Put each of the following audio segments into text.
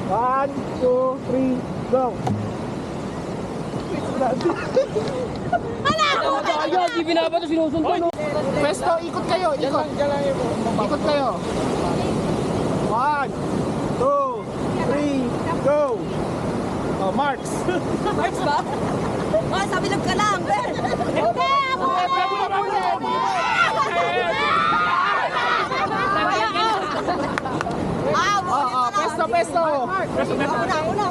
1, 2, 3, go. Ayaw, di binabato, sinusunod. Pwesto, ikot kayo, ikot. Ikot kayo. 1, 2, 3, go. Oh, Marks. Marks ba? Oh, sabi lang ka lang. Hindi, ako. Pwesto. Una.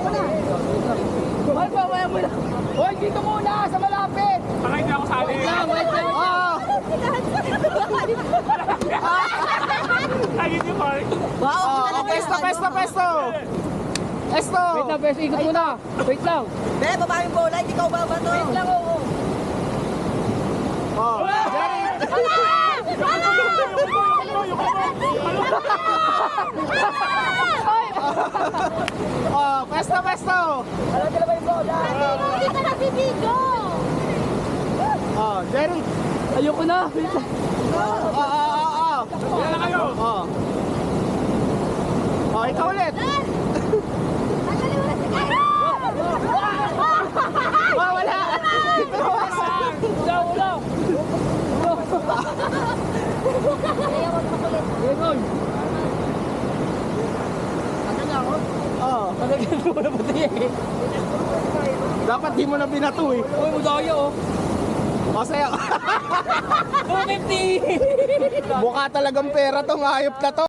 Ay, pamaya mo na. Hoy, dito muna, sa malapit. Baka hindi ako sali. Wait lang. Lagi niyo, Mark. Wow, Pwesto. Wait lang, pwesto, ikot muna. Wait lang. Be, baba yung bola, hindi ka ubaba to. Wait lang, oo. Oh, Jerry. Oh, pwesto. Alam ka na ba yung bola? Hindi ka nagbibidyo. Oh, Jerry. Ayoko na. Wait lang. Yan na kayo. Oh, ikaw ulit. Oh, wala. Wala. Ganon. Oh, Talagyan mo na pati eh. dapat di mo na binato eh. Uy, madaya oh. Masaya. 250. Mukha talagang pera tong hayop na to.